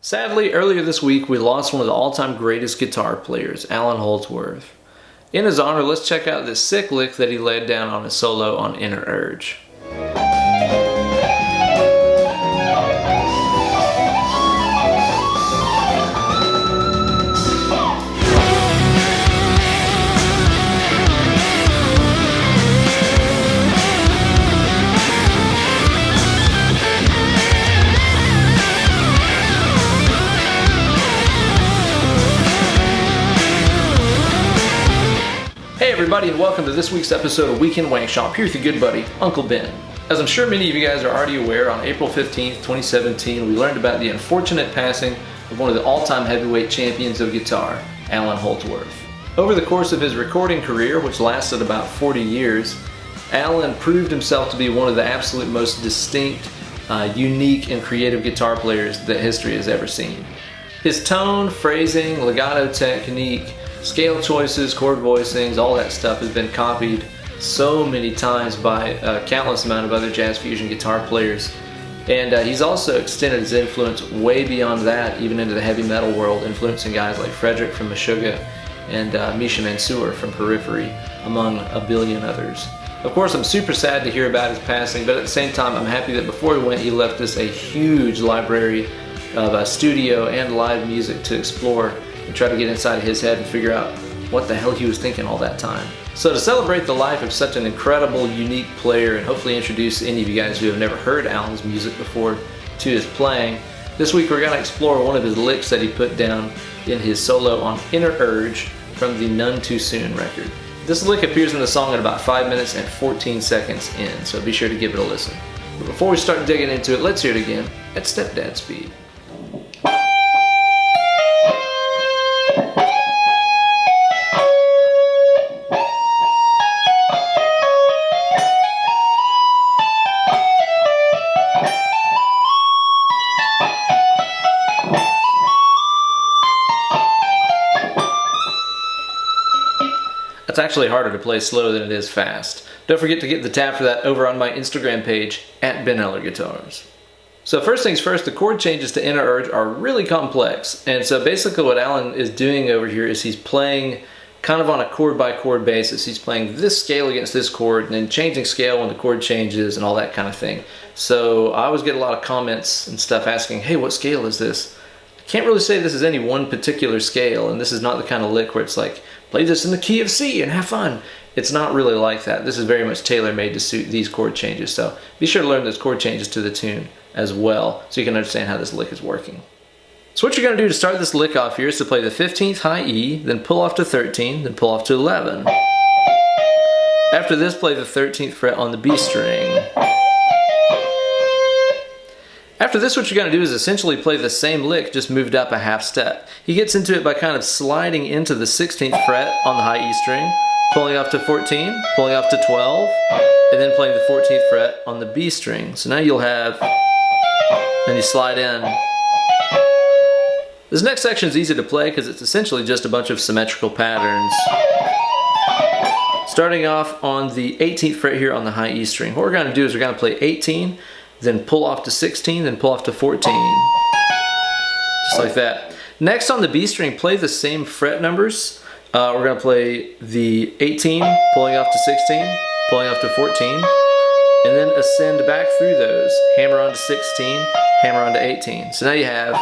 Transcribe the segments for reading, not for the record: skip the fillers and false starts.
Sadly, earlier this week we lost one of the all-time greatest guitar players, Allan Holdsworth. In his honor, let's check out this sick lick that he laid down on his solo on Inner Urge. Hey everybody, and welcome to this week's episode of Weekend Wankshop here with your good buddy, Uncle Ben. As I'm sure many of you guys are already aware, on April 15th, 2017, we learned about the unfortunate passing of one of the all-time heavyweight champions of guitar, Allan Holdsworth. Over the course of his recording career, which lasted about 40 years, Allan proved himself to be one of the absolute most distinct, unique, and creative guitar players that history has ever seen. His tone, phrasing, legato technique, scale choices, chord voicings, all that stuff has been copied so many times by a countless amount of other jazz fusion guitar players. And he's also extended his influence way beyond that, even into the heavy metal world, influencing guys like Frederick from Meshuggah and Misha Mansour from Periphery, among a billion others. Of course, I'm super sad to hear about his passing, but at the same time, I'm happy that before he went, he left us a huge library of studio and live music to explore and try to get inside of his head and figure out what the hell he was thinking all that time. So to celebrate the life of such an incredible, unique player and hopefully introduce any of you guys who have never heard Allan's music before to his playing, this week we're going to explore one of his licks that he put down in his solo on Inner Urge from the None Too Soon record. This lick appears in the song at about 5 minutes and 14 seconds in, so be sure to give it a listen. But before we start digging into it, let's hear it again at stepdad speed. It's actually harder to play slow than it is fast. Don't forget to get the tab for that over on my Instagram page at Ben Eller Guitars. So first things first, the chord changes to Inner Urge are really complex. And so basically what Allan is doing over here is he's playing kind of on a chord by chord basis. He's playing this scale against this chord and then changing scale when the chord changes and all that kind of thing. So I always get a lot of comments and stuff asking, hey, what scale is this? I can't really say this is any one particular scale, and this is not the kind of lick where it's like, play this in the key of C and have fun. It's not really like that. This is very much tailor-made to suit these chord changes, so be sure to learn those chord changes to the tune as well so you can understand how this lick is working. So what you're going to do to start this lick off here is to play the 15th high E, then pull off to 13, then pull off to 11. After this, play the 13th fret on the B string. After this, what you're going to do is essentially play the same lick, just moved up a half step. He gets into it by kind of sliding into the 16th fret on the high E string, pulling off to 14, pulling off to 12, and then playing the 14th fret on the B string. So now you'll have, then you slide in. This next section is easy to play because it's essentially just a bunch of symmetrical patterns. Starting off on the 18th fret here on the high E string. What we're going to do is we're going to play 18, then pull off to 16, then pull off to 14. Just like that. Next on the B string, play the same fret numbers. We're going to play the 18, pulling off to 16, pulling off to 14, and then ascend back through those. Hammer on to 16, hammer on to 18. So now you have...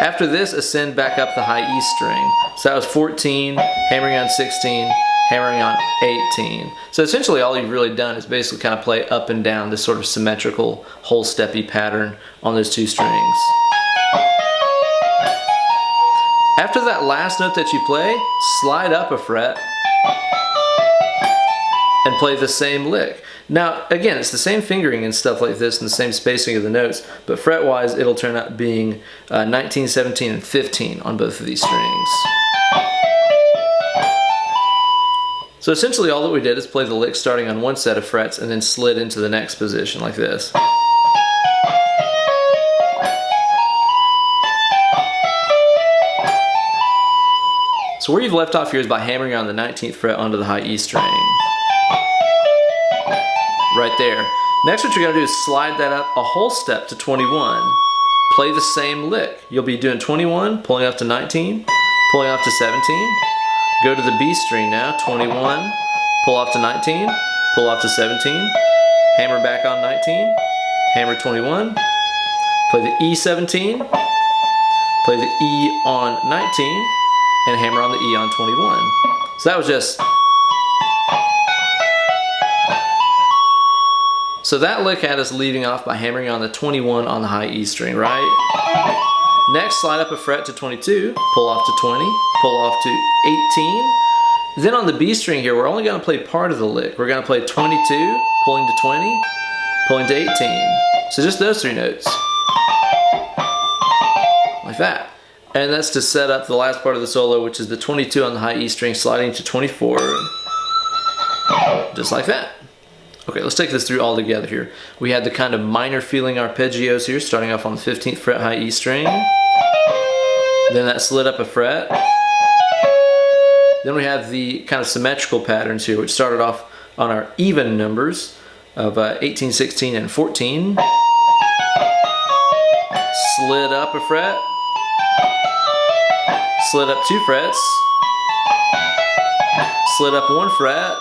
After this, ascend back up the high E string. So that was 14, hammering on 16, hammering on 18. So essentially all you've really done is basically kind of play up and down this sort of symmetrical whole steppy pattern on those two strings. After that last note that you play, slide up a fret and play the same lick. Now again, it's the same fingering and stuff like this and the same spacing of the notes, but fret wise it'll turn out being 19, 17, and 15 on both of these strings. So essentially all that we did is play the lick starting on one set of frets and then slid into the next position like this. So where you've left off here is by hammering on the 19th fret onto the high E string. Right there. Next, what you're gonna do is slide that up a whole step to 21. Play the same lick. You'll be doing 21, pulling up to 19, pulling up to 17. Go to the B string now, 21, pull off to 19, pull off to 17, hammer back on 19, hammer 21, play the E17, play the E on 19, and hammer on the E on 21. So that was just... So that lick had us leading off by hammering on the 21 on the high E string, right? Next, slide up a fret to 22, pull off to 20, pull off to 18. Then on the B string here, we're only gonna play part of the lick. We're gonna play 22, pulling to 20, pulling to 18. So just those three notes. Like that. And that's to set up the last part of the solo, which is the 22 on the high E string, sliding to 24. Just like that. Okay, let's take this through all together here. We had the kind of minor feeling arpeggios here, starting off on the 15th fret high E string. Then that slid up a fret. Then we have the kind of symmetrical patterns here, which started off on our even numbers of 18, 16, and 14. Slid up a fret. Slid up 2 frets. Slid up 1 fret.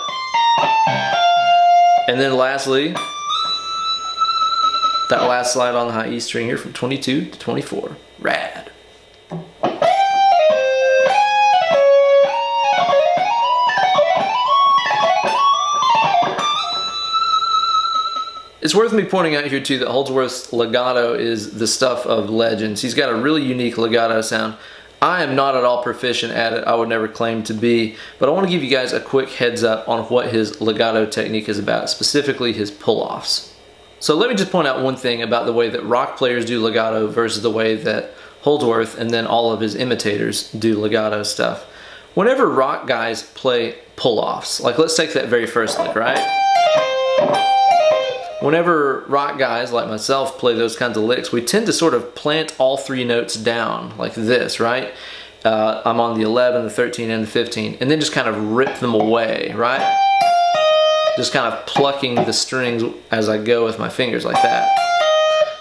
And then lastly, that last slide on the high E string here from 22 to 24. Rad. It's worth me pointing out here too that Holdsworth's legato is the stuff of legends. He's got a really unique legato sound. I am not at all proficient at it. I would never claim to be, but I want to give you guys a quick heads up on what his legato technique is about, specifically his pull-offs. So let me just point out one thing about the way that rock players do legato versus the way that Holdsworth and then all of his imitators do legato stuff. Whenever rock guys play pull-offs, like let's take that very first lick, right? Whenever rock guys like myself play those kinds of licks, we tend to sort of plant all 3 notes down like this, right? I'm on the 11, the 13, and the 15, and then just kind of rip them away, right? Just kind of plucking the strings as I go with my fingers like that.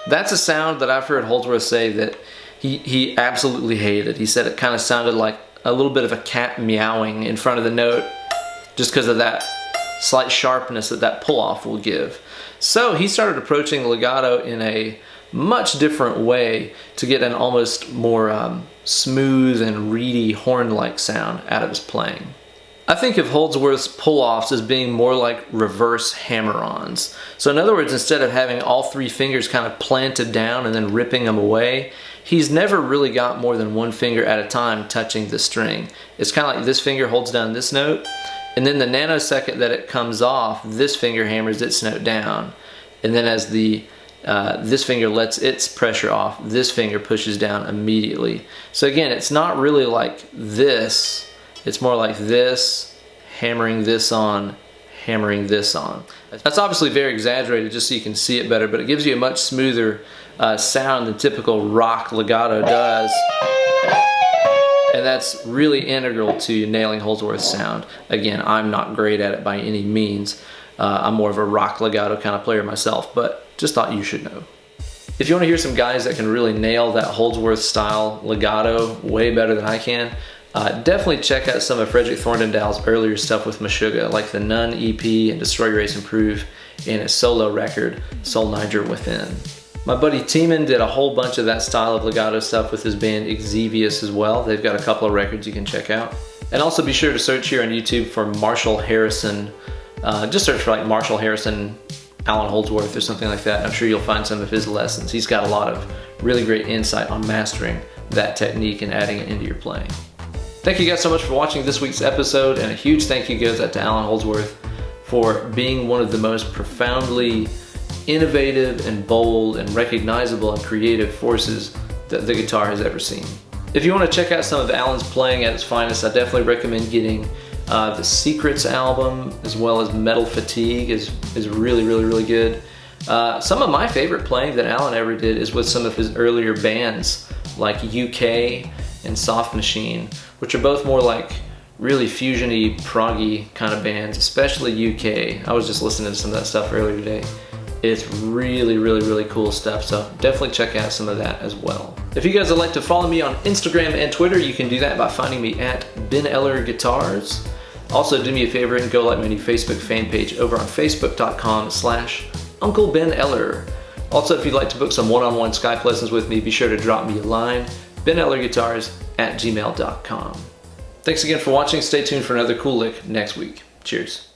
That's a sound that I've heard Holdsworth say that he absolutely hated. He said it kind of sounded like a little bit of a cat meowing in front of the note just because of that slight sharpness that that pull-off will give. So he started approaching legato in a much different way to get an almost more smooth and reedy horn-like sound out of his playing. I think of Holdsworth's pull-offs as being more like reverse hammer-ons. So in other words, instead of having all 3 fingers kind of planted down and then ripping them away, he's never really got more than 1 finger at a time touching the string. It's kind of like this finger holds down this note, and then the nanosecond that it comes off, this finger hammers its note down. And then as this finger lets its pressure off, this finger pushes down immediately. So again, it's not really like this. It's more like this, hammering this on, hammering this on. That's obviously very exaggerated just so you can see it better, but it gives you a much smoother sound than typical rock legato does. And that's really integral to nailing Holdsworth's sound. Again, I'm not great at it by any means. I'm more of a rock legato kind of player myself, but just thought you should know. If you want to hear some guys that can really nail that Holdsworth style legato way better than I can, definitely check out some of Frederick Thorndendale's earlier stuff with Meshuggah, like the None EP and Destroy Erase Improve, and his solo record, Soul Niger Within. My buddy Teeman did a whole bunch of that style of legato stuff with his band Exevious as well. They've got a couple of records you can check out. And also be sure to search here on YouTube for Marshall Harrison. Just search for like Marshall Harrison, Allan Holdsworth or something like that. I'm sure you'll find some of his lessons. He's got a lot of really great insight on mastering that technique and adding it into your playing. Thank you guys so much for watching this week's episode, and a huge thank you goes out to Allan Holdsworth for being one of the most profoundly innovative and bold and recognizable and creative forces that the guitar has ever seen. If you want to check out some of Allan's playing at its finest, I definitely recommend getting the Secrets album, as well as Metal Fatigue is really good. Some of my favorite playing that Allan ever did is with some of his earlier bands like UK and Soft Machine, which are both more like really fusiony, proggy kind of bands, especially UK. I was just listening to some of that stuff earlier today. It's really, really, really cool stuff, so definitely check out some of that as well. If you guys would like to follow me on Instagram and Twitter, you can do that by finding me at Ben Eller Guitars. Also, do me a favor and go like my new Facebook fan page over on facebook.com/Uncle Ben Eller. Also, if you'd like to book some one-on-one Skype lessons with me, be sure to drop me a line, benellerguitars@gmail.com. Thanks again for watching. Stay tuned for another cool lick next week. Cheers.